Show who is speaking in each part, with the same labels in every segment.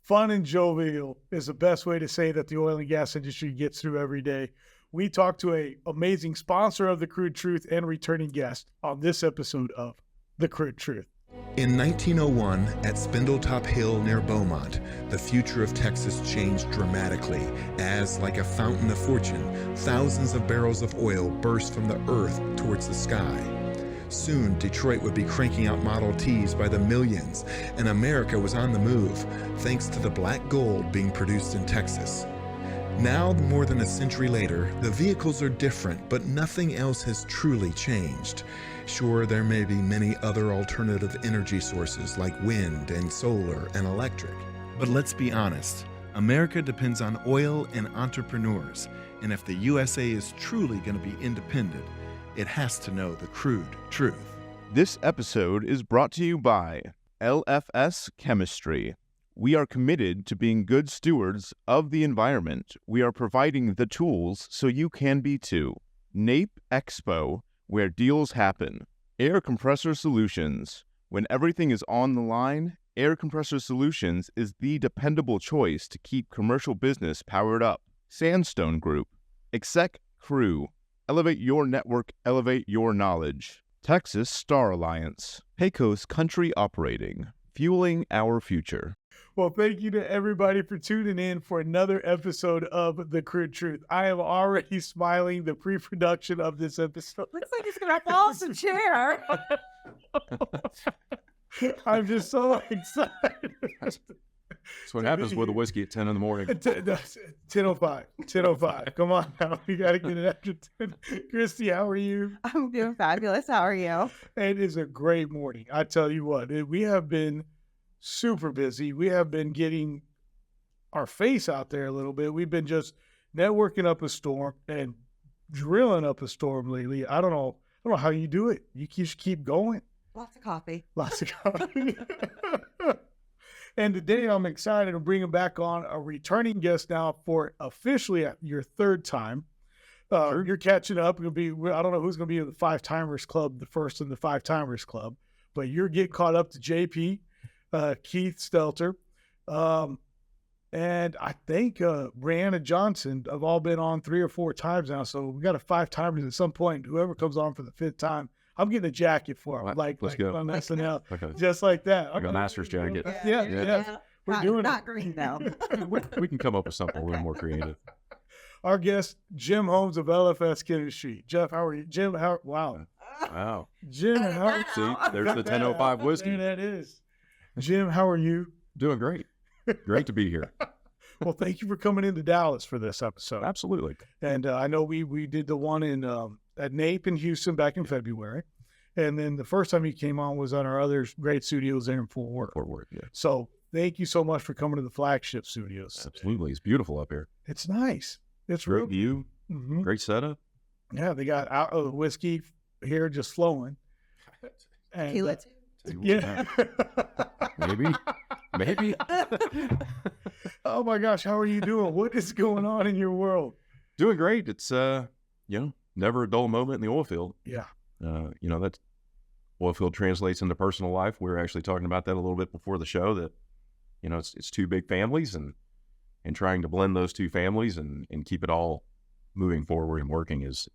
Speaker 1: Fun and jovial is the best way to say that the oil and gas industry gets through every day. We talk to an amazing sponsor of the Crude Truth and returning guest on this episode of the Crude Truth.
Speaker 2: In 1901, at Spindletop Hill near Beaumont, the future of Texas changed dramatically as, like a fountain of fortune, thousands of barrels of oil burst from the earth towards the sky. Soon, Detroit would be cranking out Model Ts by the millions, and America was on the move, thanks to the black gold being produced in Texas. Now, more than a century later, the vehicles are different, but nothing else has truly changed. Sure, there may be many other alternative energy sources like wind and solar and electric. But let's be honest, America depends on oil and entrepreneurs, and if the USA is truly going to be independent, it has to know the crude truth.
Speaker 3: This episode is brought to you by LFS Chemistry. We are committed to being good stewards of the environment. We are providing the tools so you can be too. NAPE Expo, where deals happen. Air Compressor Solutions. When everything is on the line, Air Compressor Solutions is the dependable choice to keep commercial business powered up. Sandstone Group. Exec Crew. Elevate your network, elevate your knowledge. Texas Star Alliance. Pecos Country Operating. Fueling our future.
Speaker 1: Well, thank you to everybody for tuning in for another episode of The Crude Truth. I am already smiling the pre-production of this episode.
Speaker 4: Looks like he's going to fall off the chair.
Speaker 1: I'm just so excited.
Speaker 5: That's what happens with a whiskey at 10 in the morning.
Speaker 1: 10:05. 10:05. Come on now. We got to get it after 10. Kristy, how are you?
Speaker 4: I'm doing fabulous. How are you?
Speaker 1: It is a great morning. I tell you what, we have been super busy. We have been getting our face out there a little bit. We've been just networking up a storm and drilling up a storm lately. I don't know how you do it. You just keep going.
Speaker 4: Lots of coffee.
Speaker 1: Lots of coffee. And today I'm excited to bring back on a returning guest now for officially your third time.
Speaker 5: Sure.
Speaker 1: You're catching up. It'll be, I don't know who's going to be in the Five Timers Club, the first in the Five Timers Club, but you're getting caught up to JP, Keith Stelter. And I think Brianna Johnson have all been on 3 or 4 times now. So we got a 5 timers at some point. Whoever comes on for the 5th time, I'm getting a jacket for them.
Speaker 5: Let's go.
Speaker 1: On SNL.
Speaker 5: Okay.
Speaker 1: Just like that.
Speaker 5: Like a master's jacket.
Speaker 1: Yeah. We're doing
Speaker 4: not
Speaker 1: it.
Speaker 4: green though.
Speaker 5: We can come up with something a little more creative.
Speaker 1: Our guest, Jim Holmes of LFS Chemistry. Jeff, how are you? Jim, wow.
Speaker 5: Wow.
Speaker 1: Jim, how
Speaker 5: See, there's the 1005 whiskey.
Speaker 1: There that is. Jim, how are you?
Speaker 5: Doing great. Great to be here.
Speaker 1: Well, thank you for coming into Dallas for this episode.
Speaker 5: Absolutely.
Speaker 1: And I know we did the one in at NAPE in Houston back in February. And then the first time you came on was on our other great studios there in Fort Worth.
Speaker 5: Fort Worth, yeah.
Speaker 1: So thank you so much for coming to the flagship studios.
Speaker 5: Absolutely. It's beautiful up here.
Speaker 1: It's nice. It's
Speaker 5: Great
Speaker 1: real.
Speaker 5: view.
Speaker 1: Mm-hmm.
Speaker 5: Great setup.
Speaker 1: Yeah, they got out of the whiskey here just flowing. And,
Speaker 4: Tequila too.
Speaker 1: yeah.
Speaker 5: Maybe.
Speaker 1: Oh my gosh, how are you doing? What is going on in your world?
Speaker 5: Doing great. It's never a dull moment in the oil field.
Speaker 1: Yeah.
Speaker 5: That oil field translates into personal life. We were actually talking about that a little bit before the show, that it's 2 big families, and trying to blend those 2 families and keep it all moving forward and working is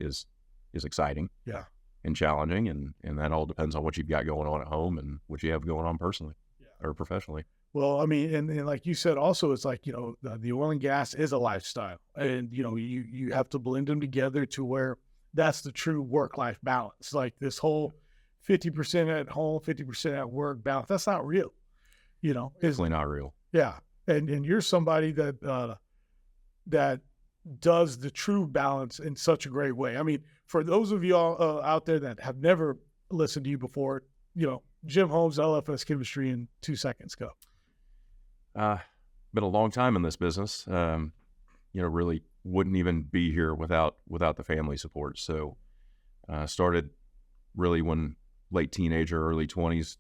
Speaker 5: exciting.
Speaker 1: Yeah.
Speaker 5: And challenging, and that all depends on what you've got going on at home and what you have going on personally or professionally.
Speaker 1: Well, I mean, and like you said, also, it's like, the oil and gas is a lifestyle, and, you have to blend them together to where that's the true work-life balance. Like this whole 50% at home, 50% at work balance, that's not real,
Speaker 5: Definitely not real.
Speaker 1: Yeah. And you're somebody that does the true balance in such a great way. I mean, for those of you all out there that have never listened to you before, Jim Holmes, LFS Chemistry, in 2 seconds, go.
Speaker 5: Been a long time in this business. Really wouldn't even be here without the family support. So started really when late teenager, early 20s,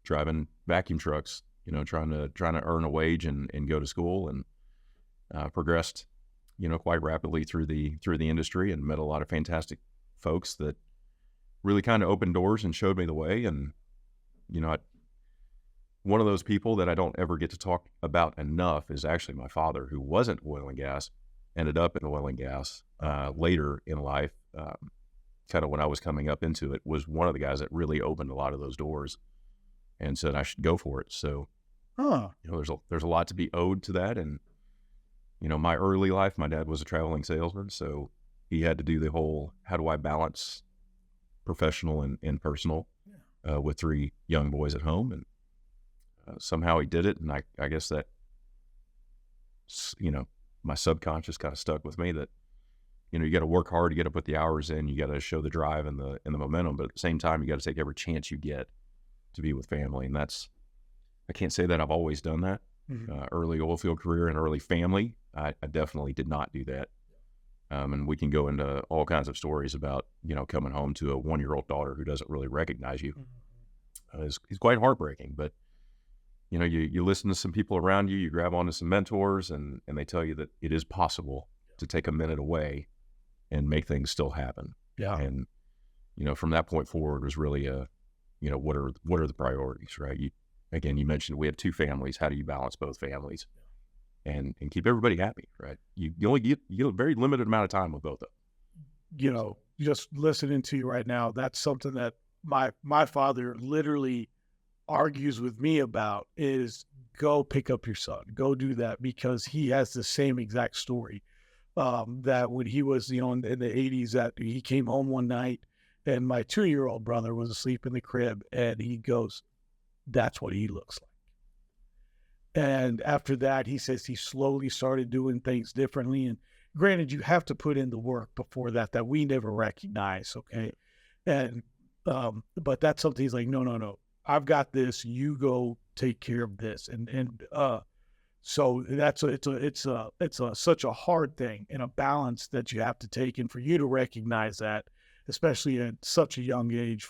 Speaker 5: driving vacuum trucks, trying to earn a wage and go to school, and progressed, quite rapidly through the industry, and met a lot of fantastic folks that really kind of opened doors and showed me the way. And, one of those people that I don't ever get to talk about enough is actually my father, who wasn't oil and gas, ended up in oil and gas later in life. Kind of when I was coming up into it, was one of the guys that really opened a lot of those doors and said I should go for it. So, there's a lot to be owed to that. And, my early life, my dad was a traveling salesman, so he had to do the whole, how do I balance professional and personal with 3 young boys at home. And somehow he did it. And I guess that, my subconscious kind of stuck with me that, you got to work hard, you got to put the hours in, you got to show the drive and the momentum, but at the same time, you got to take every chance you get to be with family. And I can't say that I've always done that. Early oilfield career and early family, I definitely did not do that. And we can go into all kinds of stories about, coming home to a 1-year-old daughter who doesn't really recognize you. It's quite heartbreaking, but you listen to some people around you, you grab onto some mentors, and they tell you that it is possible to take a minute away and make things still happen.
Speaker 1: Yeah.
Speaker 5: And, from that point forward was really what are the priorities, right? You mentioned we have 2 families. How do you balance both families and keep everybody happy, right? You only get a very limited amount of time with both of them.
Speaker 1: Just listening to you right now, that's something that my father literally argues with me about, is go pick up your son, go do that, because he has the same exact story. That when he was, in the 80s, that he came home one night and my 2-year-old brother was asleep in the crib, and he goes, that's what he looks like. And after that, he says he slowly started doing things differently. And granted, you have to put in the work before that we never recognize. Okay. And, but that's something he's like, no, I've got this, you go take care of this. So it's such a hard thing and a balance that you have to take. And for you to recognize that, especially at such a young age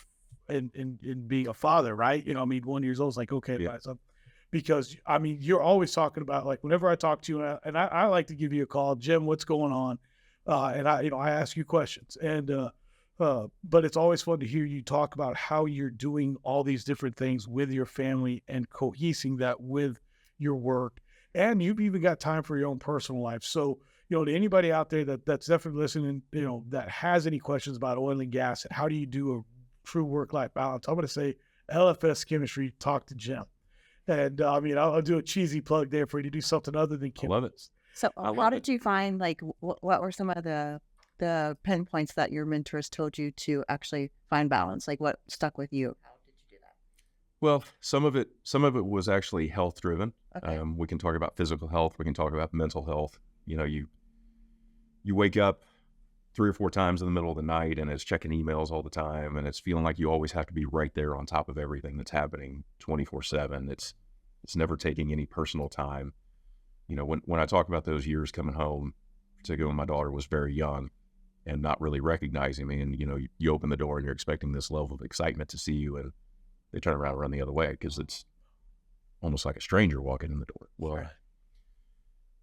Speaker 1: in being a father, right? 1 year old is like, okay,
Speaker 5: Yeah.
Speaker 1: because you're always talking about, like, whenever I talk to you, and I like to give you a call, Jim, what's going on? And I ask you questions, but it's always fun to hear you talk about how you're doing all these different things with your family and cohesing that with your work. And you've even got time for your own personal life. So, to anybody out there that's definitely listening, that has any questions about oil and gas and how do you do a true work-life balance, I'm going to say LFS Chemistry, talk to Jim. And I'll do a cheesy plug there for you to do something other than chemicals.
Speaker 5: I love it.
Speaker 4: So how did you find, like, what were some of the pinpoints that your mentors told you to actually find balance? Like, what stuck with you? How did you do that?
Speaker 5: Well, some of it was actually health driven.
Speaker 4: Okay.
Speaker 5: We can talk about physical health. We can talk about mental health. You wake up 3 or 4 times in the middle of the night, and it's checking emails all the time, and it's feeling like you always have to be right there on top of everything that's happening 24/7. It's never taking any personal time. When I talk about those years coming home, particularly when my daughter was very young and not really recognizing me, and you open the door and you're expecting this level of excitement to see you, and they turn around and run the other way because it's almost like a stranger walking in the door. Well,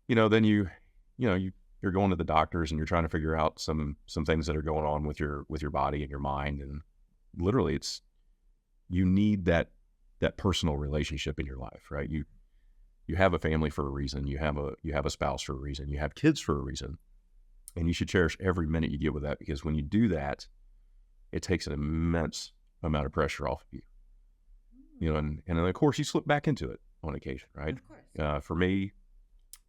Speaker 1: Sure.
Speaker 5: then you're going to the doctors and you're trying to figure out some things that are going on with your body and your mind. And literally you need that personal relationship in your life, right? You have a family for a reason. You have a spouse for a reason. You have kids for a reason. And you should cherish every minute you get with that, because when you do that, it takes an immense amount of pressure off of you. And then of course you slip back into it on occasion, right?
Speaker 4: Of course.
Speaker 5: For me,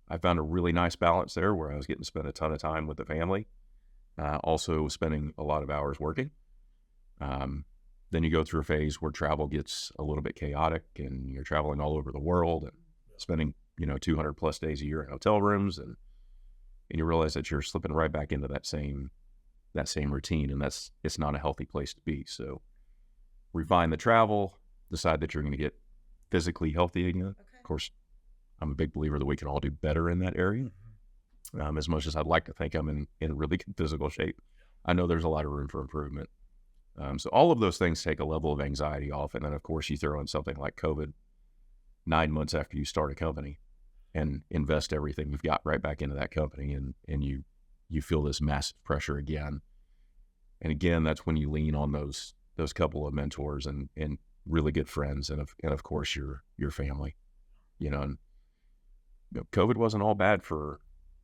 Speaker 5: I found a really nice balance there where I was getting to spend a ton of time with the family, also spending a lot of hours working. Then you go through a phase where travel gets a little bit chaotic, and you're traveling all over the world and spending 200 plus days a year in hotel rooms, and you realize that you're slipping right back into that same routine, and it's not a healthy place to be. So refine the travel, decide that you're going to get physically healthy again.
Speaker 4: Okay.
Speaker 5: Of course, I'm a big believer that we can all do better in that area. As much as I'd like to think I'm in really good physical shape, I know there's a lot of room for improvement. So all of those things take a level of anxiety off. And then of course you throw in something like COVID 9 months after you start a company and invest everything you've got right back into that company. And you feel this massive pressure again. And again, that's when you lean on those couple of mentors and really good friends, and of course your family. And COVID wasn't all bad for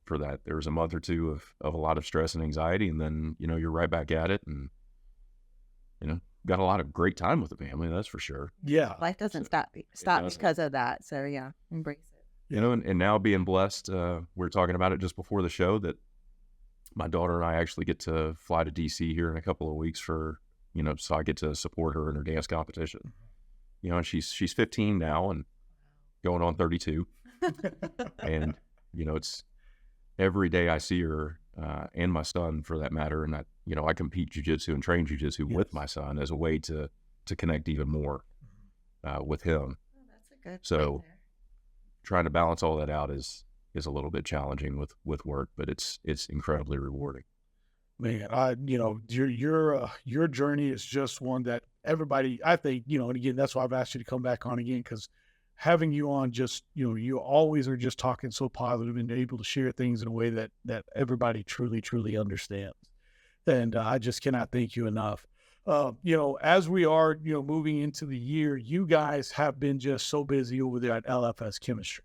Speaker 5: that. There was a month or two of a lot of stress and anxiety, and then you're right back at it, and got a lot of great time with the family, that's for sure.
Speaker 1: Yeah.
Speaker 4: Life doesn't stop
Speaker 5: doesn't.
Speaker 4: because of that. So yeah, embrace it.
Speaker 5: And now being blessed, we were talking about it just before the show, that my daughter and I actually get to fly to DC here in a couple of weeks for, so I get to support her in her dance competition. And she's 15 now and going on 32. And, it's every day I see her, and my son for that matter. And I compete jiu-jitsu and train jiu-jitsu with my son as a way to connect even more, with him.
Speaker 4: Oh, that's a good
Speaker 5: So
Speaker 4: point there.
Speaker 5: Trying to balance all that out is a little bit challenging with work, but it's incredibly rewarding.
Speaker 1: Man, your journey is just one that everybody, I think, and again, that's why I've asked you to come back on again, because having you on, just, you always are just talking so positive and able to share things in a way that everybody truly, truly understands. And I just cannot thank you enough. As we are, moving into the year, you guys have been just so busy over there at LFS Chemistry.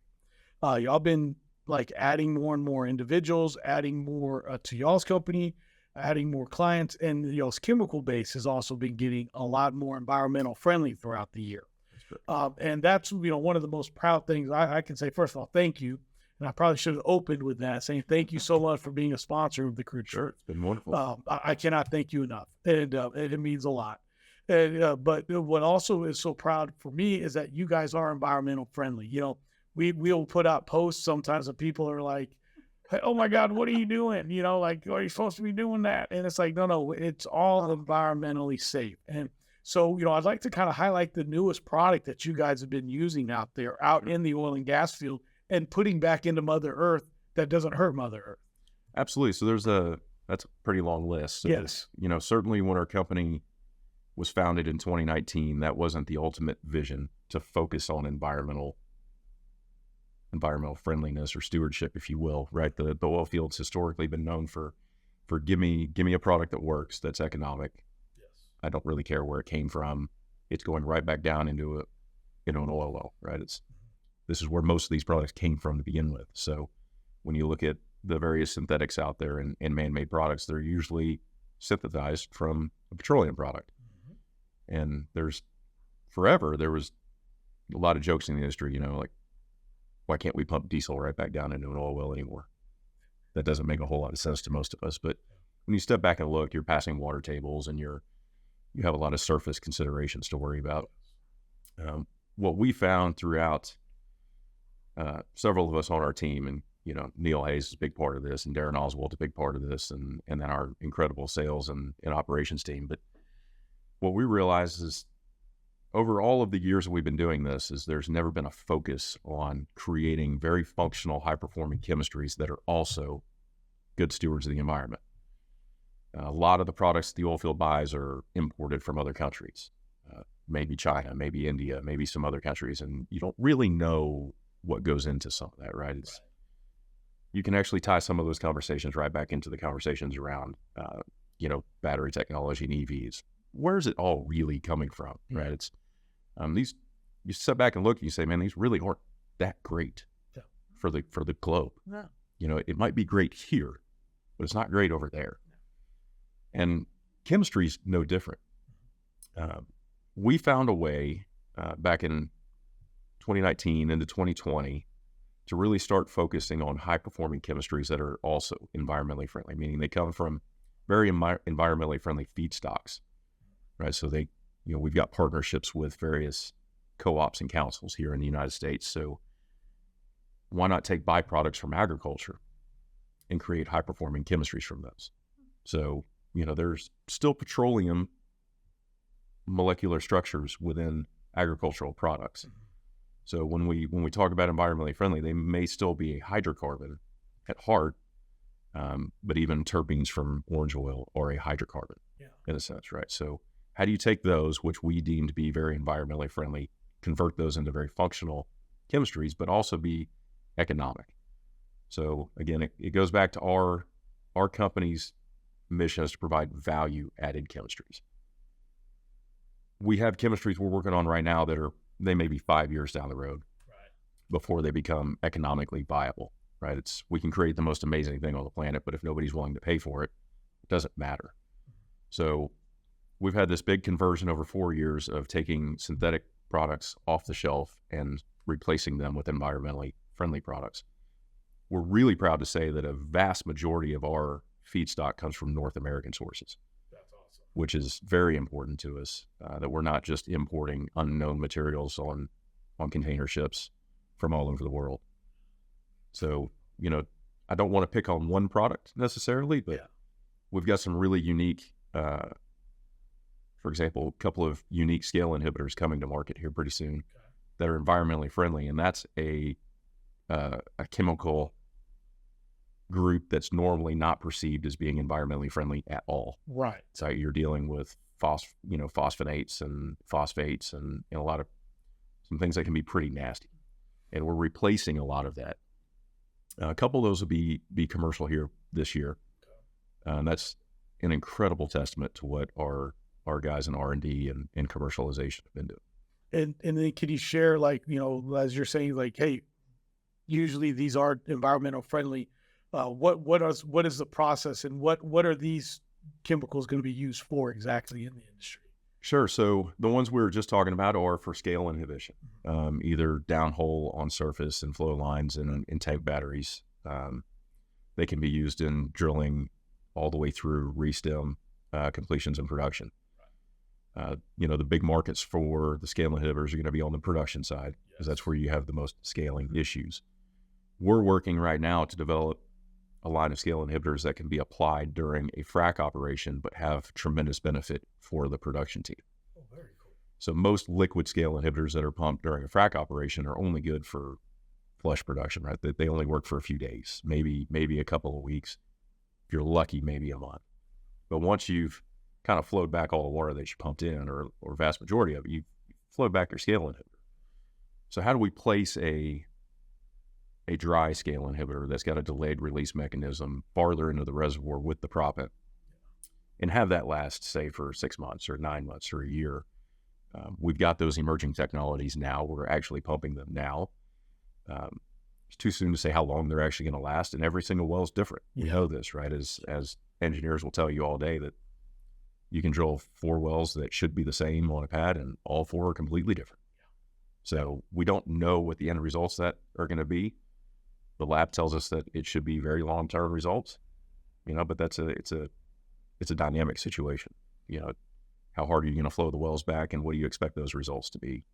Speaker 1: Y'all been like adding more and more individuals, adding more to y'all's company, adding more clients, and y'all's chemical base has also been getting a lot more environmental friendly throughout the year. And that's, one of the most proud things I can say. First of all, thank you. And I probably should have opened with that, saying thank you so much for being a sponsor of the Crude Truth.
Speaker 5: Sure, it's been wonderful.
Speaker 1: I cannot thank you enough. And it means a lot. And, but what also is so proud for me is that you guys are environmental friendly. We'll put out posts sometimes and people are like, hey, oh my God, what are you doing? Like, are you supposed to be doing that? And it's like, no, it's all environmentally safe. And so, I'd like to kind of highlight the newest product that you guys have been using out there, out in the oil and gas field, and putting back into Mother Earth that doesn't hurt Mother Earth.
Speaker 5: Absolutely. So that's a pretty long list. So,
Speaker 1: yes.
Speaker 5: Certainly when our company was founded in 2019, that wasn't the ultimate vision to focus on environmental friendliness or stewardship, if you will, right? The oil field's historically been known for give me a product that works, that's economic.
Speaker 1: Yes.
Speaker 5: I don't really care where it came from. It's going right back down into an oil well, right? This is where most of these products came from to begin with. So when you look at the various synthetics out there and man-made products, they're usually synthesized from a petroleum product. Mm-hmm. And there was a lot of jokes in the industry, like, why can't we pump diesel right back down into an oil well anymore? That doesn't make a whole lot of sense to most of us. But when you step back and look, you're passing water tables and you have a lot of surface considerations to worry about. What we found throughout several of us on our team, and Neil Hayes is a big part of this, and Darren Oswald's a big part of this, and then our incredible sales and operations team. But what we realized is, over all of the years that we've been doing this, is there's never been a focus on creating very functional, high-performing chemistries that are also good stewards of the environment. A lot of the products the oilfield buys are imported from other countries, maybe China, maybe India, maybe some other countries, and you don't really know what goes into some of that, right? You can actually tie some of those conversations right back into the conversations around, battery technology and EVs. Where's it all really coming from, right? It's you step back and look and you say, man, these really aren't that great for the globe.
Speaker 4: No.
Speaker 5: It might be great here, but it's not great over there. No. And chemistry's no different. We found a way back in 2019 into 2020 to really start focusing on high-performing chemistries that are also environmentally friendly, meaning they come from very environmentally friendly feedstocks, right? So we've got partnerships with various co-ops and councils here in the United States. So why not take byproducts from agriculture and create high-performing chemistries from those? So, there's still petroleum molecular structures within agricultural products. Mm-hmm. So when we talk about environmentally friendly, they may still be a hydrocarbon at heart, but even terpenes from orange oil are a hydrocarbon in a sense, right? So how do you take those, which we deem to be very environmentally friendly, convert those into very functional chemistries, but also be economic? So again, it goes back to our company's mission is to provide value-added chemistries. we have chemistries we're working on right now they may be 5 years down the road before they become economically viable, right? We can create the most amazing thing on the planet, but if nobody's willing to pay for it, it doesn't matter. So we've had this big conversion over 4 years of taking synthetic products off the shelf and replacing them with environmentally friendly products. We're really proud to say that a vast majority of our feedstock comes from North American sources.
Speaker 1: That's awesome.
Speaker 5: Which is very important to us, that we're not just importing unknown materials on container ships from all over the world. So, I don't want to pick on one product necessarily, but we've got some really unique, for example, a couple of unique scale inhibitors coming to market here pretty soon that are environmentally friendly. And that's a chemical group that's normally not perceived as being environmentally friendly at all.
Speaker 1: Right.
Speaker 5: So you're dealing with phosphonates and phosphates and a lot of some things that can be pretty nasty. And we're replacing a lot of that. A couple of those will be commercial here this year. And that's an incredible testament to what our guys in R&D and commercialization have been doing.
Speaker 1: And then can you share, like, as you're saying, like, hey, usually these are environmental friendly. What is the process, and what are these chemicals going to be used for exactly in the industry?
Speaker 5: Sure. So the ones we were just talking about are for scale inhibition, either downhole on surface and flow lines and in tank batteries. They can be used in drilling all the way through re-stem completions and production. The big markets for the scale inhibitors are going to be on the production side, because that's where you have the most scaling issues. We're working right now to develop a line of scale inhibitors that can be applied during a frac operation, but have tremendous benefit for the production team.
Speaker 1: Oh, very cool.
Speaker 5: So most liquid scale inhibitors that are pumped during a frac operation are only good for flush production, right? They only work for a few days, maybe a couple of weeks. If you're lucky, maybe a month. But once you've kind of flowed back all the water that you pumped in, or vast majority of it, you flow back your scale inhibitor. So how do we place a dry scale inhibitor that's got a delayed release mechanism farther into the reservoir with the proppant and have that last, say, for 6 months or 9 months or a year? We've got those emerging technologies now. We're actually pumping them now. It's too soon to say how long they're actually going to last, and every single well is different. You know this, right? As engineers will tell you all day, that you can drill 4 wells that should be the same on a pad, and all 4 are completely different. So we don't know what the end results that are going to be. The lab tells us that it should be very long-term results, but it's a dynamic situation. How hard are you going to flow the wells back, and what do you expect those results to be?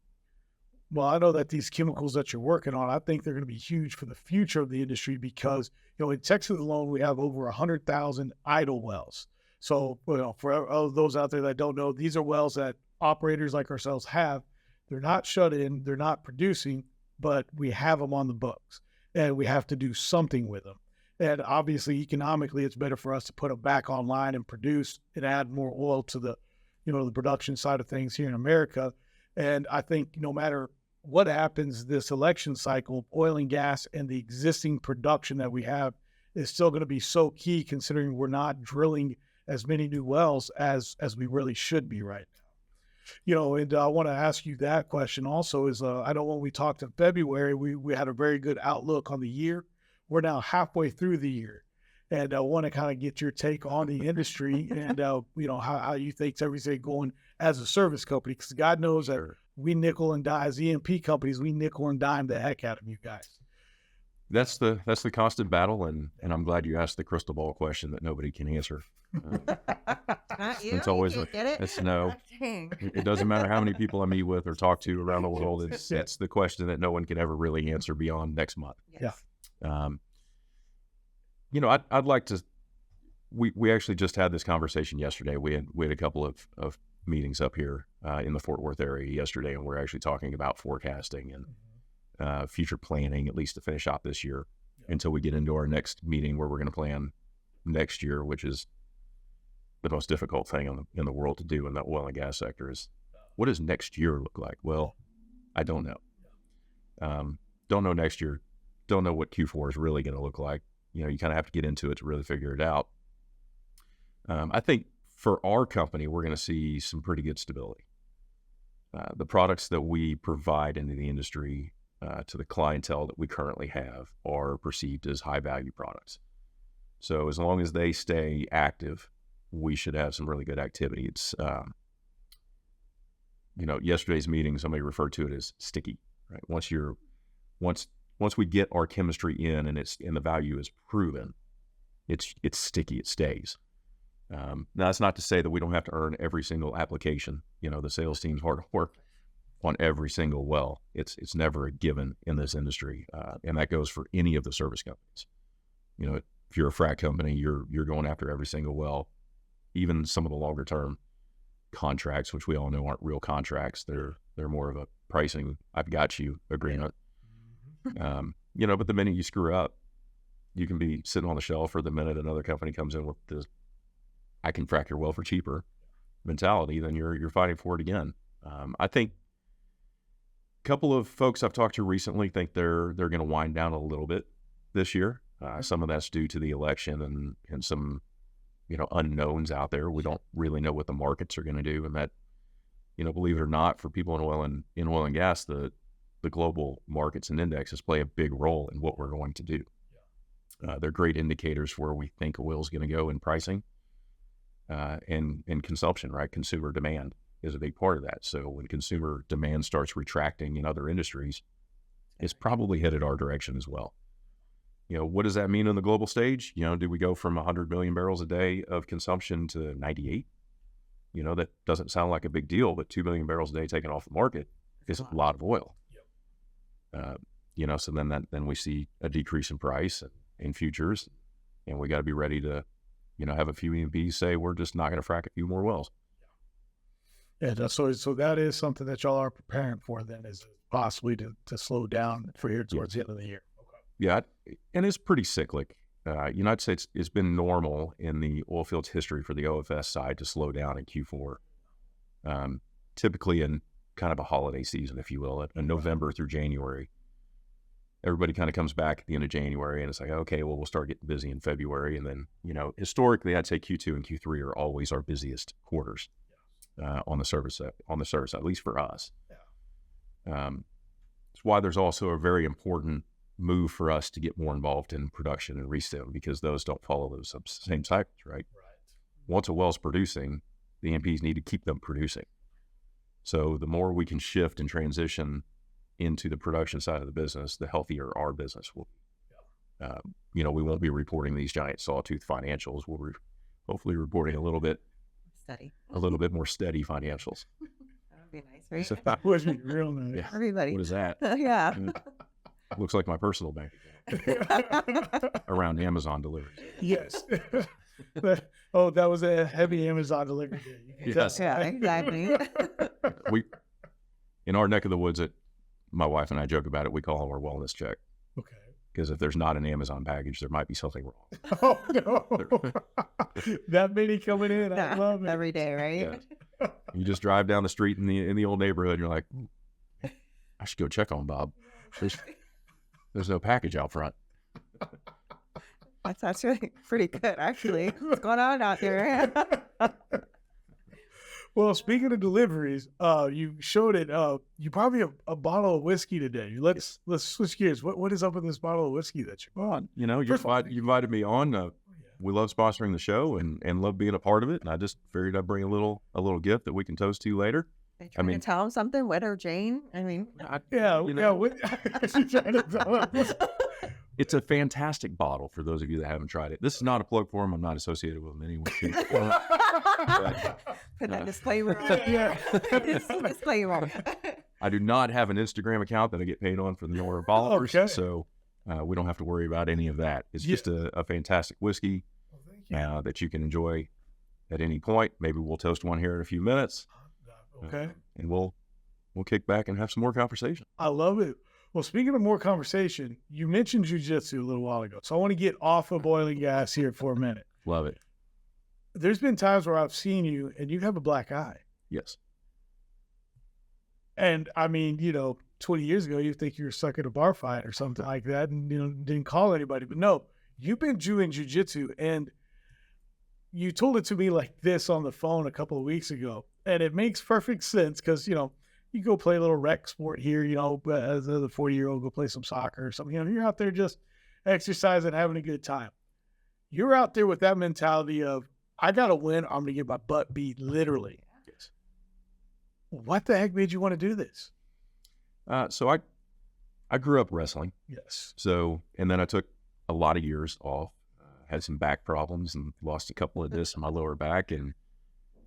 Speaker 1: Well, I know that these chemicals that you're working on, I think they're going to be huge for the future of the industry, because, in Texas alone, we have over 100,000 idle wells. So, for all those out there that don't know, these are wells that operators like ourselves have. They're not shut in, they're not producing, but we have them on the books, and we have to do something with them. And obviously, economically, it's better for us to put them back online and produce and add more oil to the, the production side of things here in America. And I think no matter what happens this election cycle, oil and gas and the existing production that we have is still going to be so key, considering we're not drilling as many new wells as we really should be right now. And I want to ask you that question also is, I know when we talked in February, we had a very good outlook on the year. We're now halfway through the year, and I want to kind of get your take on the industry and, how you think everything going as a service company, because God knows that we nickel and dime, as E&P companies, we nickel and dime the heck out of you guys.
Speaker 5: That's the constant battle, and I'm glad you asked the crystal ball question that nobody can answer.
Speaker 4: Not you.
Speaker 5: It's always
Speaker 4: You get it.
Speaker 5: it's no. It doesn't matter how many people I meet with or talk to around the world. It's the question that no one can ever really answer beyond next month.
Speaker 4: Yes.
Speaker 5: I'd like to. We actually just had this conversation yesterday. We had a couple of meetings up here in the Fort Worth area yesterday, and we're actually talking about forecasting and future planning, at least to finish out this year, until we get into our next meeting where we're going to plan next year, which is the most difficult thing in the world to do in the oil and gas sector. Is what does next year look like? Well, I don't know. Don't know next year. Don't know what Q4 is really going to look like. You kind of have to get into it to really figure it out. I think for our company, we're going to see some pretty good stability. the products that we provide into the industry to the clientele that we currently have are perceived as high value products. So as long as they stay active, we should have some really good activity. It's, yesterday's meeting, somebody referred to it as sticky, right? Once we get our chemistry in and the value is proven, it's sticky, it stays. Now that's not to say that we don't have to earn every single application. The sales team's hard to work on every single well. It's never a given in this industry. And that goes for any of the service companies. If you're a frac company, you're going after every single well, even some of the longer term contracts, which we all know aren't real contracts. They're more of a pricing, I've got you agreement. But the minute you screw up, you can be sitting on the shelf, or the minute another company comes in with the I can frack your well for cheaper mentality, then you're fighting for it again. I think a couple of folks I've talked to recently think they're going to wind down a little bit this year. Some of that's due to the election and some unknowns out there. We don't really know what the markets are going to do, and that believe it or not, for people in oil and gas, the global markets and indexes play a big role in what we're going to do. They're great indicators for where we think oil is going to go in pricing and consumption, right? Consumer demand is a big part of that. So when consumer demand starts retracting in other industries, it's probably headed our direction as well. What does that mean on the global stage? Do we go from 100 million barrels a day of consumption to 98? That doesn't sound like a big deal, but 2 million barrels a day taken off the market is a lot of oil. So then we see a decrease in price and futures, and we got to be ready to, have a few E&Ps say, we're just not going to frack a few more wells.
Speaker 1: Yeah, so that is something that y'all are preparing for then, is possibly to slow down for here towards the end of the year. Okay.
Speaker 5: Yeah, and it's pretty cyclic. I'd say it's been normal in the oilfield's history for the OFS side to slow down in Q4, typically in kind of a holiday season, if you will, in November through January. Everybody kind of comes back at the end of January, and it's like, okay, well, we'll start getting busy in February. And then, historically, I'd say Q2 and Q3 are always our busiest quarters on the service side, at least for us. It's why there's also a very important move for us to get more involved in production and restim, because those don't follow those same cycles, right? Once a well's producing, the E&Ps need to keep them producing. So the more we can shift and transition into the production side of the business, the healthier our business will be. We won't be reporting these giant sawtooth financials. We'll hopefully reporting a little bit more steady financials.
Speaker 4: That would be nice, right?
Speaker 5: So,
Speaker 1: That would be real nice.
Speaker 5: yeah.
Speaker 4: Everybody.
Speaker 5: What is that?
Speaker 4: Yeah.
Speaker 5: Looks like my personal bank account around Amazon deliveries.
Speaker 1: Yes. That was a heavy Amazon delivery day. You can
Speaker 5: Yes.
Speaker 1: tell.
Speaker 4: Yeah, exactly.
Speaker 5: We, in our neck of the woods, my wife and I joke about it. We call them our wellness check,
Speaker 1: Okay.
Speaker 5: because if there's not an Amazon package, there might be something wrong.
Speaker 1: Oh, no. That many coming in. I love it.
Speaker 4: Every day, right?
Speaker 5: Yeah. You just drive down the street in the old neighborhood, and you're like, I should go check on Bob. There's no package out front.
Speaker 4: That's actually pretty good, actually. What's going on out there?
Speaker 1: Well, speaking of deliveries, you showed it. You probably have a bottle of whiskey today. Let's switch gears. What is up with this bottle of whiskey that you're on?
Speaker 5: You
Speaker 1: First of all,
Speaker 5: you invited me on. We love sponsoring the show and love being a part of it. And I just figured I'd bring a little gift that we can toast to later.
Speaker 4: They trying
Speaker 5: mean-
Speaker 4: to tell him something, Whit or Jane? I mean,
Speaker 1: Yeah,
Speaker 5: You
Speaker 1: yeah.
Speaker 5: know.
Speaker 1: What, she's trying to tell us.
Speaker 5: It's a fantastic bottle for those of you that haven't tried it. This is not a plug for them. I'm not associated with them in any way. shape, or form.
Speaker 4: put that disclaimer on.
Speaker 1: Yeah.
Speaker 4: Disclaimer.
Speaker 5: I do not have an Instagram account that I get paid on for the number of followers.
Speaker 1: Okay.
Speaker 5: So we don't have to worry about any of that. It's just a fantastic whiskey that you can enjoy at any point. Maybe we'll toast one here in a few minutes.
Speaker 1: Okay.
Speaker 5: And we'll kick back and have some more conversation.
Speaker 1: I love it. Well, speaking of more conversation, you mentioned Jiu-Jitsu a little while ago. So I want to get off of oil and gas here for a minute.
Speaker 5: Love it.
Speaker 1: There's been times where I've seen you and you have a black eye.
Speaker 5: Yes.
Speaker 1: And I mean, 20 years ago, you think you were stuck at a bar fight or something like that and, didn't call anybody. But no, you've been doing Jiu-Jitsu, and you told it to me like this on the phone a couple of weeks ago. And it makes perfect sense because, you go play a little rec sport here, you know, as a 40-year-old, go play some soccer or something. You know, you're out there just exercising, having a good time. You're out there with that mentality of, I got to win. I'm going to get my butt beat, literally.
Speaker 5: Yes.
Speaker 1: What the heck made you want to do this?
Speaker 5: So I grew up wrestling.
Speaker 1: Yes.
Speaker 5: So, and then I took a lot of years off, had some back problems and lost a couple of discs in my lower back, and,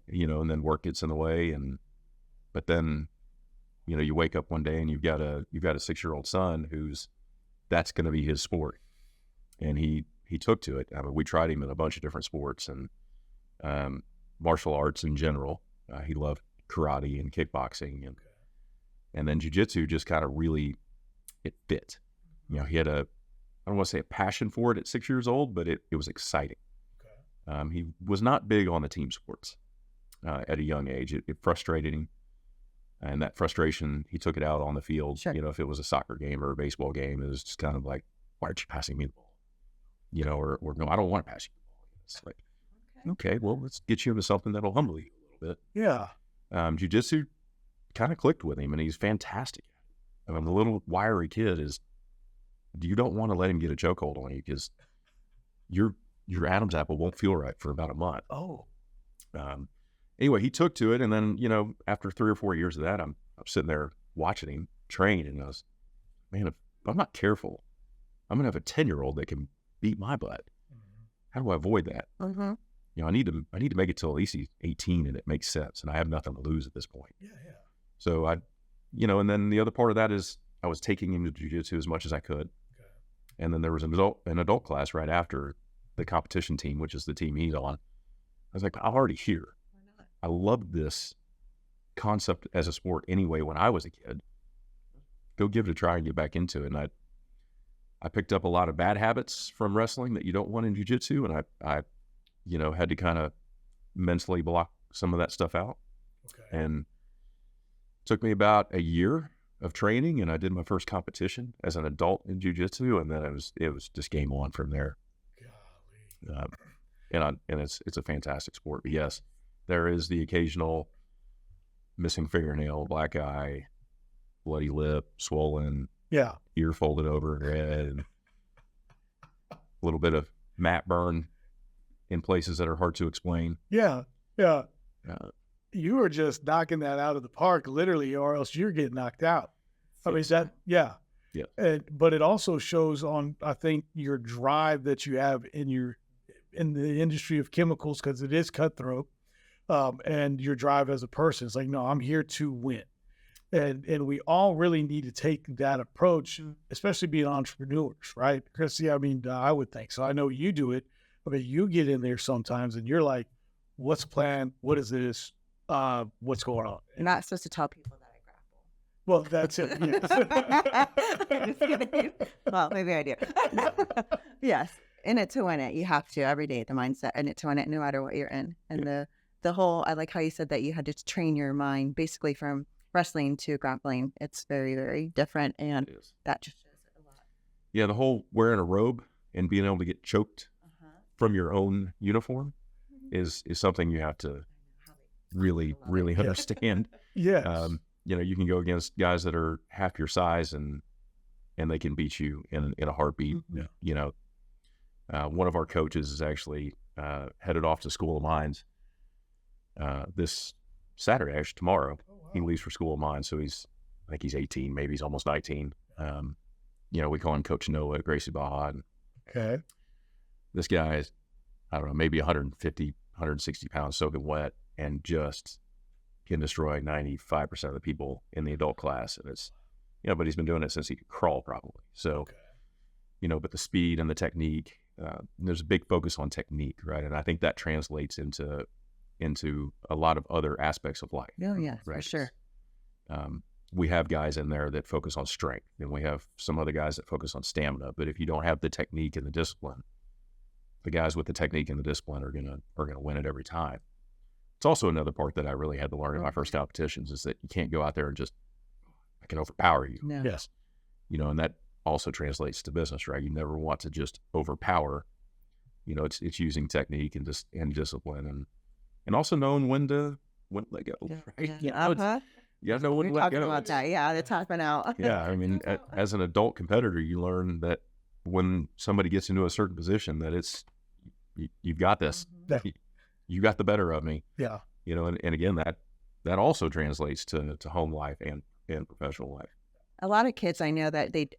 Speaker 5: you know, and then work gets in the way. But then, you know, you wake up one day and you've got a 6-year-old son that's going to be his sport. And he took to it. I mean, we tried him in a bunch of different sports and martial arts in general. He loved karate and kickboxing, and then jiu-jitsu just kind of really, it fit. You know, he had I don't want to say a passion for it at 6 years old, but it was exciting. Okay. He was not big on the team sports at a young age. It frustrated him. And that frustration, he took it out on the field. Sure. You know, if it was a soccer game or a baseball game, it was just kind of like, why aren't you passing me the ball? You know, or no, I don't want to pass you the ball. It's like, okay, well, let's get you into something that'll humble you a little bit.
Speaker 1: Yeah.
Speaker 5: Jiu-jitsu kind of clicked with him, and he's fantastic. I mean, the little wiry kid you don't want to let him get a chokehold on you, because your Adam's apple won't feel right for about a month.
Speaker 1: Oh.
Speaker 5: Anyway, he took to it, and then, you know, after 3 or 4 years of that, I'm sitting there watching him train, and I was, man, if I'm not careful, I'm gonna have a 10-year-old that can beat my butt. Mm-hmm. How do I avoid that? Mm-hmm. You know, I need to make it till at least he's 18 and it makes sense, and I have nothing to lose at this point.
Speaker 1: Yeah.
Speaker 5: So and then the other part of that is I was taking him to jiu-jitsu as much as I could. Okay. And then there was an adult class right after the competition team, which is the team he's on. I was like, I'm already here. Why not? I loved this concept as a sport anyway when I was a kid. Go give it a try and get back into it. And I picked up a lot of bad habits from wrestling that you don't want in jiu-jitsu, and I you know, had to kind of mentally block some of that stuff out. Okay. And it took me about a year of training, and I did my first competition as an adult in jiu-jitsu, and then it was just game on from there. And it's a fantastic sport. But yes, there is the occasional missing fingernail, black eye, bloody lip, swollen, ear folded over head, a little bit of mat burn in places that are hard to explain.
Speaker 1: Yeah. You were just knocking that out of the park, literally, or else you're getting knocked out. I mean, yeah. But it also shows on, I think, your drive that you have in the industry of chemicals, because it is cutthroat, and your drive as a person. It's like, no, I'm here to win. And we all really need to take that approach, especially being entrepreneurs, right? Kristy, I mean, I would think so. I know you do it. I mean, you get in there sometimes and you're like, what's the plan? What is this? What's going on?
Speaker 4: You're not supposed to tell people that I grapple.
Speaker 1: Well, that's it.
Speaker 4: Yes. Well, maybe I do. Yes. In it to win it. You have to every day, the mindset, in it to win it, no matter what you're in. And the whole, I like how you said that you had to train your mind basically from wrestling to grappling. It's very, very different. And that just shows it a lot.
Speaker 5: Yeah. The whole wearing a robe and being able to get choked from your own uniform is something you have to really, really understand.
Speaker 1: Yes.
Speaker 5: You know, you can go against guys that are half your size and they can beat you in a heartbeat.
Speaker 1: Yeah.
Speaker 5: You know, one of our coaches is actually headed off to School of Mines this Saturday, actually tomorrow. Oh, wow. He leaves for School of Mines, so I think he's 18, maybe he's almost 19. You know, we call him Coach Noah at Gracie Baja.
Speaker 1: Okay.
Speaker 5: This guy is, I don't know, maybe 150, 160 pounds soaking wet, and just can destroy 95% of the people in the adult class. And it's, you know, but he's been doing it since he could crawl probably. So, you know, but the speed and the technique, there's a big focus on technique, right? And I think that translates into a lot of other aspects of life.
Speaker 4: Oh, yeah,
Speaker 5: right?
Speaker 4: For sure.
Speaker 5: We have guys in there that focus on strength, and we have some other guys that focus on stamina. But if you don't have the technique and the discipline, the guys with the technique and the discipline are gonna win it every time. It's also another part that I really had to learn in my first competitions, is that you can't go out there and just, I can overpower you.
Speaker 4: No.
Speaker 1: Yes.
Speaker 5: You know, and that also translates to business, right? You never want to just overpower. You know, it's using technique and discipline and also knowing when to let go.
Speaker 4: Yeah.
Speaker 5: Right?
Speaker 4: Yeah.
Speaker 5: You got to know when
Speaker 4: We're
Speaker 5: to let
Speaker 4: talking
Speaker 5: go.
Speaker 4: about that. Yeah, the topping out.
Speaker 5: Yeah, I mean, as an adult competitor, you learn that when somebody gets into a certain position, that it's you've got this.
Speaker 1: Yeah.
Speaker 5: You got the better of me.
Speaker 1: Yeah.
Speaker 5: You know, and again, that also translates to home life and professional life.
Speaker 4: A lot of kids I know that they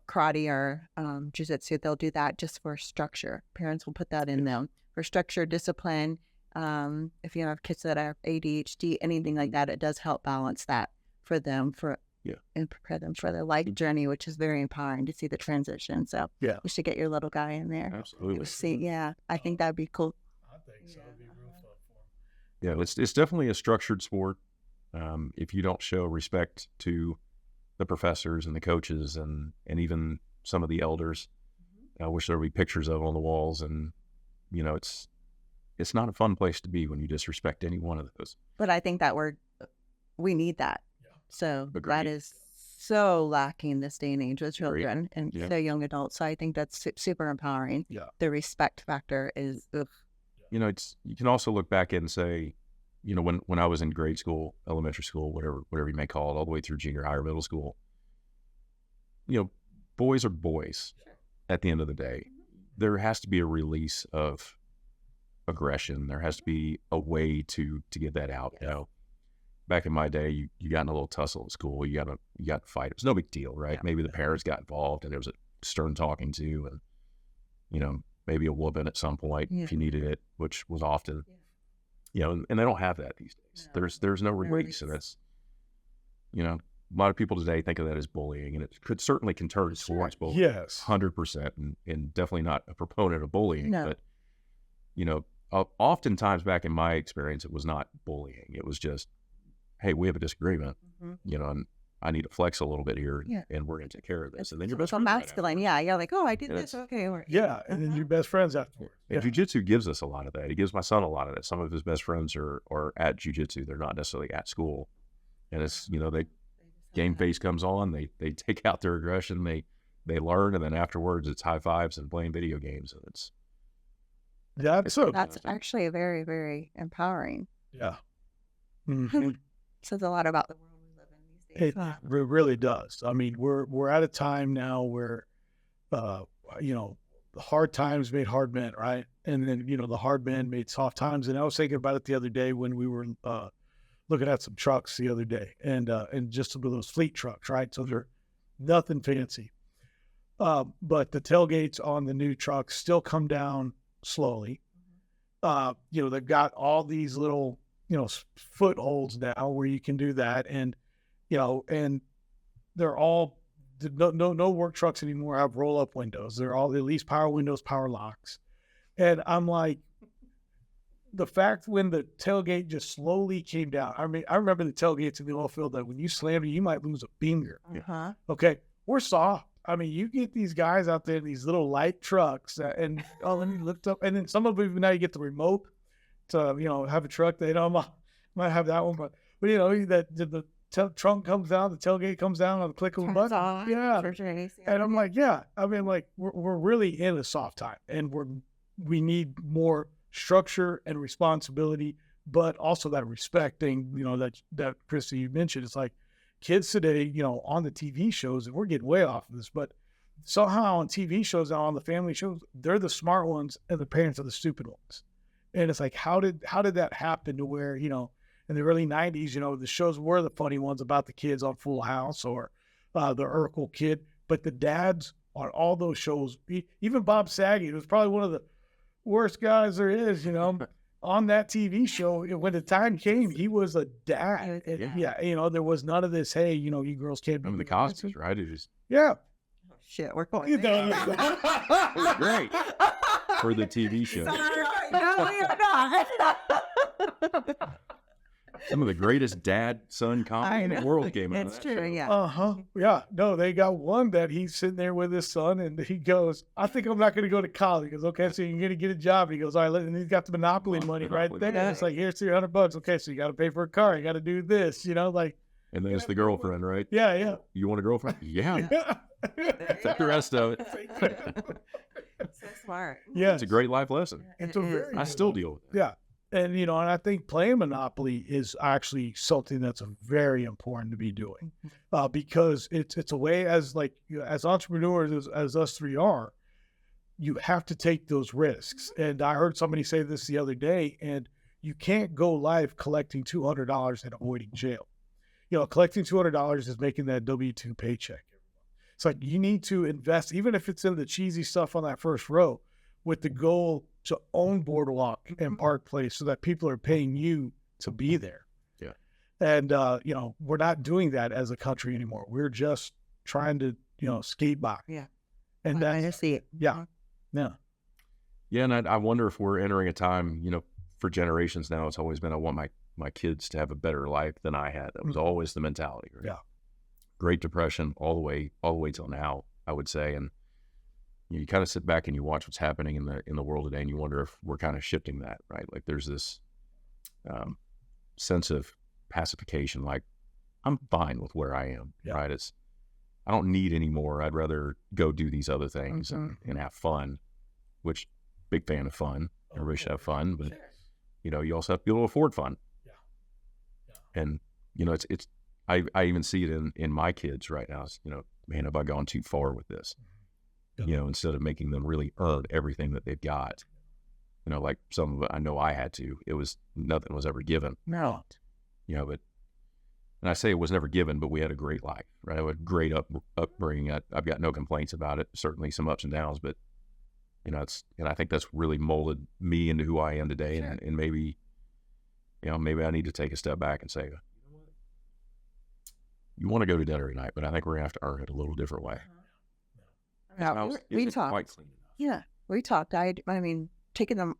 Speaker 4: karate or jiu-jitsu, they'll do that just for structure. Parents will put that in them for structure, discipline. If you have kids that have ADHD, anything like that, it does help balance that for them and prepare them for their life journey, which is very empowering to see the transition. So
Speaker 1: Yeah.
Speaker 4: we should get your little guy in there.
Speaker 5: Absolutely.
Speaker 4: See, I think that'd be cool.
Speaker 1: I think so. It'd be real fun for him.
Speaker 5: Yeah, it's definitely a structured sport. If you don't show respect to the professors and the coaches and even some of the elders, I wish there would be pictures of on the walls. And you know, it's not a fun place to be when you disrespect any one of those.
Speaker 4: But I think that we need that.
Speaker 1: Yeah.
Speaker 4: So
Speaker 5: Agreed.
Speaker 4: that is so lacking this day and age with children and
Speaker 5: Yeah.
Speaker 4: so young adults. So I think that's super empowering.
Speaker 1: Yeah.
Speaker 4: The respect factor is,
Speaker 5: You know, you can also look back and say, you know, when I was in grade school, elementary school, whatever you may call it, all the way through junior high or middle school, you know, boys are boys at the end of the day. There has to be a release of aggression. There has to be a way to get that out. You know, back in my day, you got in a little tussle at school. You got to fight. It was no big deal, right?
Speaker 4: Yeah.
Speaker 5: Maybe the parents got involved and there was a stern talking to, and you know, maybe a whooping at some point if you needed it, which was often. You know, and they don't have that these days.
Speaker 4: No.
Speaker 5: There's no release, and that's, you know, a lot of people today think of that as bullying, and it can turn towards bullying.
Speaker 1: Yes.
Speaker 5: 100%, and definitely not a proponent of bullying.
Speaker 4: No.
Speaker 5: But you know, oftentimes back in my experience, it was not bullying. It was just, hey, we have a disagreement, you know, and I need to flex a little bit here, and we're going to take care of this. And then your best
Speaker 4: so
Speaker 5: friend right
Speaker 4: masculine.
Speaker 5: after.
Speaker 4: You're like, oh, I did
Speaker 5: And
Speaker 4: this. Okay. Or,
Speaker 1: Yeah. And then your best friends afterwards.
Speaker 5: And jiu-jitsu gives us a lot of that. He gives my son a lot of that. Some of his best friends are at jiu-jitsu. They're not necessarily at school. And it's, you know, game face comes on, they take out their aggression, they learn, and then afterwards it's high fives and playing video games. And it's
Speaker 4: That's actually very, very empowering.
Speaker 1: Yeah. Mhm.
Speaker 4: Says a lot about the world we live in these days.
Speaker 1: It really does. I mean, we're at a time now where, you know, the hard times made hard men, right? And then, you know, the hard men made soft times. And I was thinking about it the other day when we were looking at some trucks the other day, and just some of those fleet trucks, right? So they're nothing fancy, but the tailgates on the new trucks still come down slowly. You know, they've got all these little, you know, footholds now where you can do that, and you know, and they're all no work trucks anymore have roll up windows. They're all at least power windows, power locks, and I'm like, the fact when the tailgate just slowly came down. I mean, I remember the tailgates in the Oilfield that when you slammed it, you might lose a finger. Okay, we're soft. I mean, you get these guys out there in these little light trucks, and let me lift up, and then some of them now you get the remote to, you know, have a truck. They don't might have that one, but you know that the trunk comes down, the tailgate comes down on the click of a button. Yeah, and I'm like, I mean, like we're really in a soft time, and we need more structure and responsibility, but also that respecting, you know, that Kristy, you mentioned. It's like kids today, you know, on the TV shows, and we're getting way off of this, but somehow on TV shows now, on the family shows, they're the smart ones and the parents are the stupid ones. And it's like, how did that happen to where, you know, in the early 90s, you know, the shows were the funny ones about the kids on Full House or the Urkel kid, but the dads on all those shows, even Bob Saget, who was probably one of the worst guys there is, you know, on that TV show, when the time came, he was a dad. Yeah, you know, there was none of this, hey, you know, you girls can't be.
Speaker 5: Remember the Cosbys, right? It was
Speaker 4: Shit, we're going.
Speaker 1: You know,
Speaker 5: it was great for the TV show.
Speaker 4: No, you're not.
Speaker 5: Some of the greatest dad-son comedy in the world came out of
Speaker 4: It's
Speaker 5: that
Speaker 4: true,
Speaker 5: show.
Speaker 4: yeah.
Speaker 1: Yeah. No, they got one that he's sitting there with his son, and he goes, I think I'm not going to go to college. He goes, okay, so you're going to get a job. He goes, all right, and he's got the Monopoly money right there.
Speaker 4: money.
Speaker 1: It's like, here's $300. Okay, so you got to pay for a car. You got to do this, you know, like.
Speaker 5: And then it's the girlfriend, right?
Speaker 1: Yeah.
Speaker 5: You want a girlfriend? Yeah. Take the rest of it.
Speaker 4: So smart.
Speaker 1: Yeah.
Speaker 5: It's a great life lesson.
Speaker 1: It's a very
Speaker 5: I still deal with that.
Speaker 1: Yeah. And, you know, and I think playing Monopoly is actually something that's very important to be doing, because it's a way, as like, as entrepreneurs, as us three are, you have to take those risks. And I heard somebody say this the other day, and you can't go live collecting $200 and avoiding jail. You know, collecting $200 is making that W-2 paycheck. It's like you need to invest, even if it's in the cheesy stuff on that first row, with the goal to own Boardwalk and Park Place so that people are paying you to be there.
Speaker 5: Yeah.
Speaker 1: And, you know, we're not doing that as a country anymore. We're just trying to, you know, skate by.
Speaker 4: Yeah.
Speaker 1: And
Speaker 4: I
Speaker 1: that's,
Speaker 4: see it.
Speaker 1: yeah. Yeah.
Speaker 5: Yeah, and I wonder if we're entering a time, you know, for generations now, it's always been, I want my kids to have a better life than I had. That was always the mentality. Right?
Speaker 1: Yeah.
Speaker 5: Great Depression all the way till now, I would say. And you kind of sit back and you watch what's happening in the world today, and you wonder if we're kind of shifting that, right? Like there's this sense of pacification, like I'm fine with where I am, right? I don't need any more. I'd rather go do these other things and have fun, which big fan of fun. Everybody should have fun, but you know, you also have to be able to afford fun. Yeah. And you know, I even see it in my kids right now. You know, man, have I gone too far with this? You know, instead of making them really earn everything that they've got, you know, like some of it, I know I had to, nothing was ever given.
Speaker 1: No.
Speaker 5: You know, and I say it was never given, but we had a great life, right? I had a great upbringing. I've got no complaints about it. Certainly some ups and downs, but you know, and I think that's really molded me into who I am today. Sure. And maybe, you know, maybe I need to take a step back and say, you want to go to dinner tonight, but I think we're gonna have to earn it a little different way.
Speaker 4: We talked. Yeah, we talked. I mean,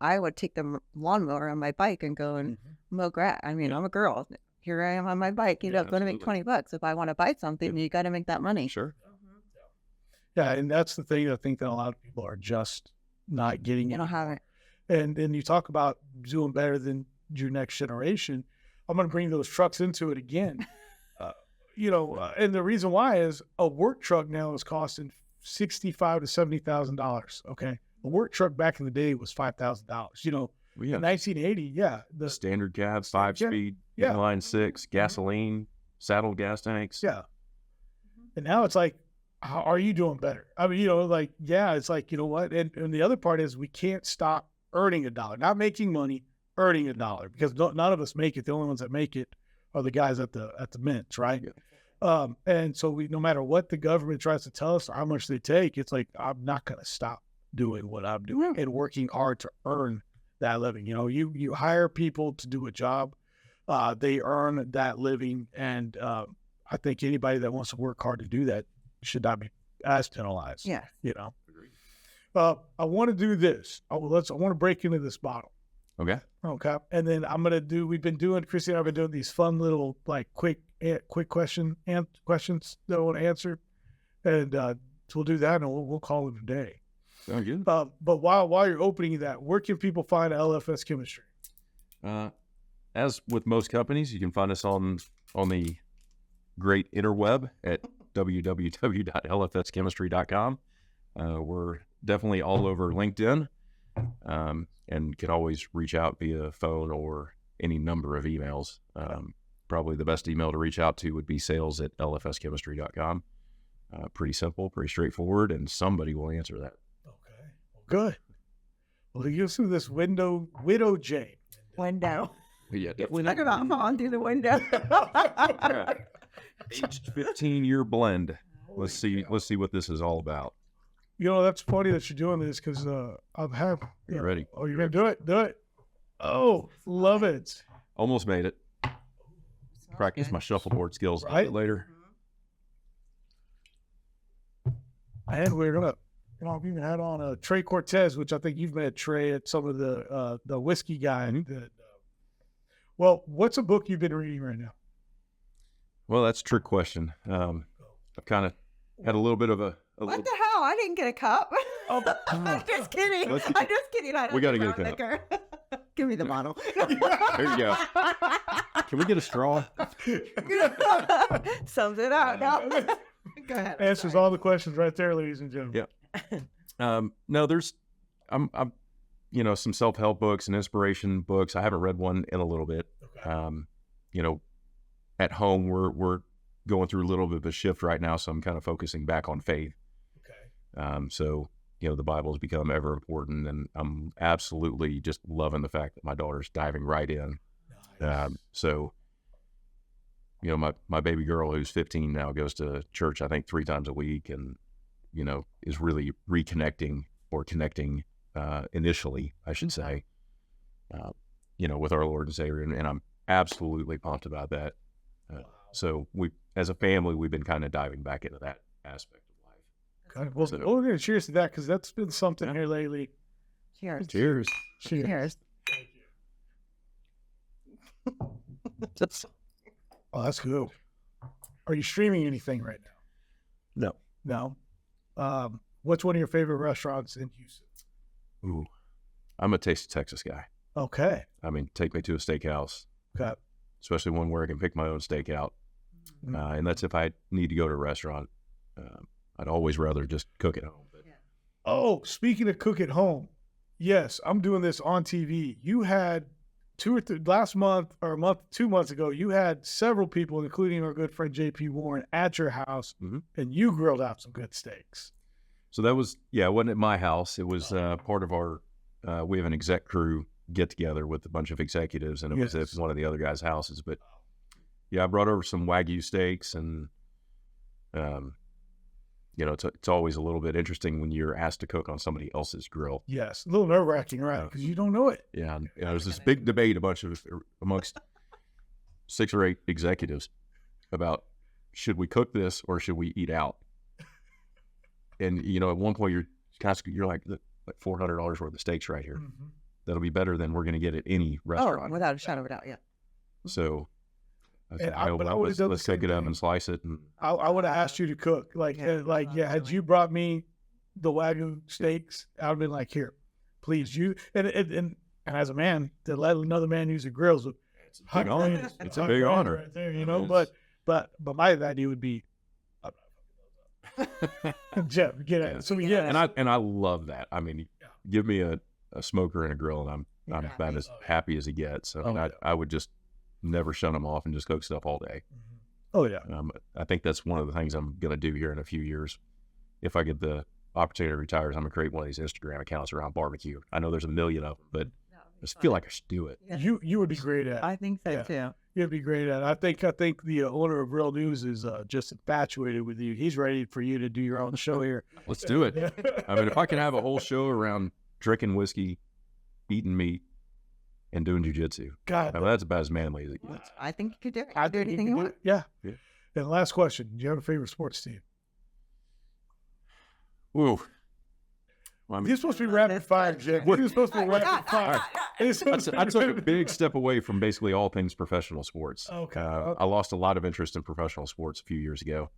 Speaker 4: I would take the lawnmower on my bike and go and mow grass. I mean, I'm a girl. Here I am on my bike. You know, I'm going to make $20. If I want to buy something, you got to make that money.
Speaker 5: Sure.
Speaker 1: Yeah, and that's the thing. I think that a lot of people are just not getting it.
Speaker 4: You don't have it.
Speaker 1: And you talk about doing better than your next generation. I'm going to bring those trucks into it again. You know, and the reason why is a work truck now is costing $65,000 to $70,000. Okay, a work truck back in the day was $5,000. You know, in 1980, the
Speaker 5: standard cab, 5-speed, inline 6, gasoline, saddle gas tanks.
Speaker 1: Yeah, and now it's like, how are you doing better? I mean, you know, like, it's like, you know what? And the other part is we can't stop earning a dollar, not making money, earning a dollar, because none of us make it. The only ones that make it are the guys at the mints, right? Yeah. And so no matter what the government tries to tell us or how much they take, it's like, I'm not going to stop doing what I'm doing and working hard to earn that living. You know, you hire people to do a job, they earn that living. And I think anybody that wants to work hard to do that should not be as penalized.
Speaker 4: Yeah.
Speaker 1: You know, I want to do this. I want to break into this bottle.
Speaker 5: Okay.
Speaker 1: And then Kristy and I have been doing these fun little, like, quick questions that I want to answer. And so we'll do that, and we'll call it a day.
Speaker 5: Sounds good.
Speaker 1: But while you're opening that, where can people find LFS Chemistry?
Speaker 5: As with most companies, you can find us on the great interweb at www.lfschemistry.com. We're definitely all over LinkedIn. And can always reach out via phone or any number of emails. Probably the best email to reach out to would be sales@lfschemistry.com. Pretty simple, pretty straightforward, and somebody will answer that.
Speaker 1: Okay, well, good. Well, you see this Widow Jane.
Speaker 4: Window.
Speaker 5: Yeah, definitely.
Speaker 4: Talk about falling through the window.
Speaker 5: Aged 15-year blend. Let's see what this is all about.
Speaker 1: You know, that's funny that you're doing this, because I've had.
Speaker 5: You ready?
Speaker 1: Oh, you're gonna do it? Do it. Oh, love it.
Speaker 5: Almost made it. Practice my shuffleboard skills a little bit later.
Speaker 1: And we're gonna, you know, I've even had on Trey Cortez, which I think you've met Trey at some of the whiskey guy. That, well, what's a book you've been reading right now?
Speaker 5: Well, that's a trick question. I've kind of had a little bit of a.
Speaker 4: What the hell? I didn't get a cup. I'm just kidding. I'm just kidding.
Speaker 5: We got to get a cup.
Speaker 4: Give me the bottle.
Speaker 5: There you go. Can we get a straw?
Speaker 4: Sums it out. No. Go ahead.
Speaker 1: Answers all the questions right there, ladies and gentlemen.
Speaker 5: Yeah. No, I'm some self-help books and inspiration books. I haven't read one in a little bit.
Speaker 1: Okay.
Speaker 5: At home, we're going through a little bit of a shift right now, so I'm kind of focusing back on faith.
Speaker 1: Okay.
Speaker 5: So the Bible has become ever important, and I'm absolutely just loving the fact that my daughter's diving right in.
Speaker 1: Nice.
Speaker 5: So, my baby girl, who's 15 now, goes to church, I think 3 times a week, and, is really reconnecting or connecting, initially, I should say, with our Lord and Savior. And I'm absolutely pumped about that. So as a family, we've been kind of diving back into that aspect of life.
Speaker 1: Okay. Well, we're going to cheers to that, because that's been something here lately.
Speaker 4: Cheers.
Speaker 5: Cheers.
Speaker 4: Cheers.
Speaker 1: Thank you. Oh, that's cool. Are you streaming anything right now?
Speaker 5: No.
Speaker 1: No. What's one of your favorite restaurants in Houston?
Speaker 5: Ooh, I'm a Taste of Texas guy.
Speaker 1: Okay.
Speaker 5: I mean, take me to a steakhouse,
Speaker 1: Okay.
Speaker 5: especially one where I can pick my own steak out. And that's if I need to go to a restaurant. I'd always rather just cook at home. But
Speaker 1: Oh, speaking of cook at home, yes, I'm doing this on TV. You had last month or 2 months ago, you had several people, including our good friend JP Warren, at your house, and you grilled out some good steaks.
Speaker 5: So that was, it wasn't at my house. It was part of our, we have an exec crew get together with a bunch of executives, and it was at one of the other guys' houses. But I brought over some Wagyu steaks, and, it's always a little bit interesting when you're asked to cook on somebody else's grill.
Speaker 1: Yes, a little nerve-wracking, right? Because you don't know it.
Speaker 5: Yeah, and, there's this big debate amongst 6 or 8 executives about, should we cook this or should we eat out? And at one point you're like $400 worth of steaks right here.
Speaker 1: Mm-hmm.
Speaker 5: That'll be better than we're going to get at any restaurant.
Speaker 4: Oh, without a shadow of a doubt, yeah.
Speaker 5: So
Speaker 1: I would've done the
Speaker 5: let's take
Speaker 1: same
Speaker 5: it up
Speaker 1: thing.
Speaker 5: and slice it. And
Speaker 1: I would have asked you to cook. Had you brought me the Wagyu steaks, I would have been like, here, please, you. And as a man, to let another man use the grills,
Speaker 5: it's a big honor. It's a big honor
Speaker 1: right there, But my idea would be, Jeff, get it. So
Speaker 5: and I love that. I mean, give me a smoker and a grill, and I'm about as happy as it gets. So I would just never shut them off and just cook stuff all day.
Speaker 1: Oh yeah.
Speaker 5: I think that's one of the things I'm going to do here in a few years. If I get the opportunity to retire, I'm going to create one of these Instagram accounts around barbecue. I know there's a million of them, but I just feel like I should do it.
Speaker 4: Yeah.
Speaker 1: You would be great at it.
Speaker 4: I think so too.
Speaker 1: You'd be great at it. I think the owner of Real News is just infatuated with you. He's ready for you to do your own show here.
Speaker 5: Let's do it. I mean, if I can have a whole show around drinking whiskey, eating meat, and doing jiu-jitsu,
Speaker 1: God,
Speaker 5: that's about as manly as it gets.
Speaker 4: I think you could do it.
Speaker 1: I
Speaker 4: Do
Speaker 1: think
Speaker 4: anything
Speaker 1: can
Speaker 4: you
Speaker 1: do
Speaker 4: want.
Speaker 1: it. Yeah.
Speaker 5: Yeah.
Speaker 1: And last question: do you have a favorite sports team?
Speaker 5: Ooh. Well, I mean,
Speaker 1: You're supposed to be rapid fire, Jake. You're supposed to be rapid fire.
Speaker 5: I took a big step away from basically all things professional sports.
Speaker 1: Okay.
Speaker 5: I lost a lot of interest in professional sports a few years ago,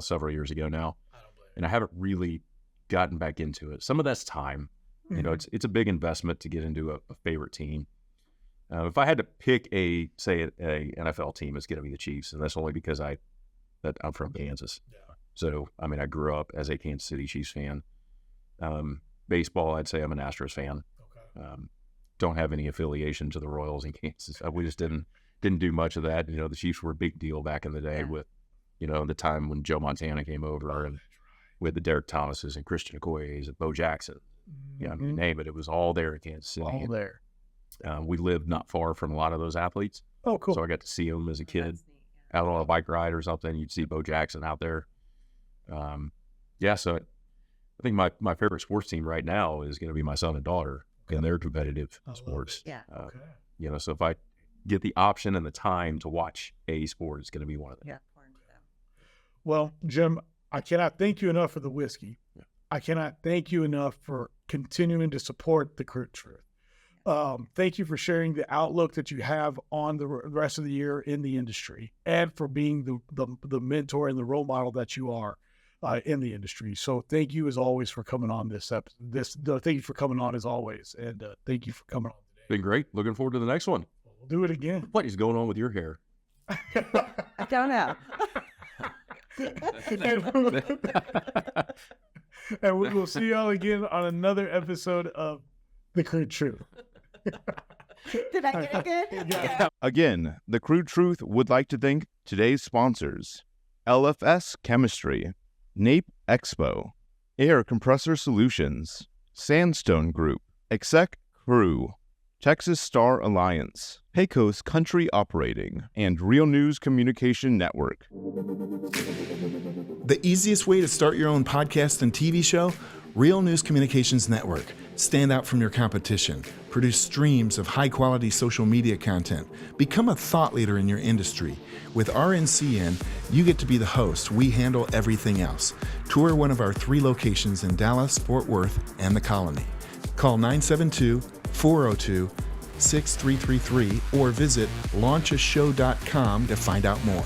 Speaker 5: several years ago now, and I haven't really gotten back into it. Some of that's time. It's a big investment to get into a favorite team. If I had to pick a NFL team, it's going to be the Chiefs, and that's only because I'm from Kansas.
Speaker 1: Yeah.
Speaker 5: So, I mean, I grew up as a Kansas City Chiefs fan. Baseball, I'd say I'm an Astros fan.
Speaker 1: Okay.
Speaker 5: Don't have any affiliation to the Royals in Kansas. We just didn't do much of that. The Chiefs were a big deal back in the day with, the time when Joe Montana came over and with the Derek Thomases and Christian Okoye's and Bo Jackson. Yeah, I mean, name it. It was all there in Kansas City.
Speaker 1: All there.
Speaker 5: We lived not far from a lot of those athletes.
Speaker 1: Oh, cool.
Speaker 5: So I got to see them as a kid.
Speaker 4: That's neat,
Speaker 5: Out on a bike ride or something. You'd see Bo Jackson out there. So I think my favorite sports team right now is going to be my son and daughter in their competitive sports.
Speaker 4: Yeah.
Speaker 1: Okay.
Speaker 5: So if I get the option and the time to watch a sport, it's going to be one of them.
Speaker 4: Yeah.
Speaker 1: Well, Jim, I cannot thank you enough for the whiskey.
Speaker 5: Yeah.
Speaker 1: I cannot thank you enough for continuing to support the Crude Truth. Thank you for sharing the outlook that you have on the rest of the year in the industry, and for being the mentor and the role model that you are in the industry. So thank you as always for coming on this episode. Thank you for coming on as always, and thank you for coming on today.
Speaker 5: Been great. Looking forward to the next one.
Speaker 1: We'll do it again.
Speaker 5: What is going on with your hair?
Speaker 4: I don't know.
Speaker 1: And we will see y'all again on another episode of The Crude Truth.
Speaker 4: Did I get it good?
Speaker 1: Yeah.
Speaker 3: Again, the Crude Truth would like to thank today's sponsors: LFS Chemistry, Nape Expo, Air Compressor Solutions, Sandstone Group, Exec Crew, Texas Star Alliance, Pecos Country Operating, and Real News Communication Network.
Speaker 2: The easiest way to start your own podcast and TV show? Real News Communications Network. Stand out from your competition. Produce streams of high-quality social media content. Become a thought leader in your industry. With RNCN, you get to be the host. We handle everything else. Tour one of our 3 locations in Dallas, Fort Worth, and the Colony. Call 972-402-6333 or visit launchashow.com to find out more.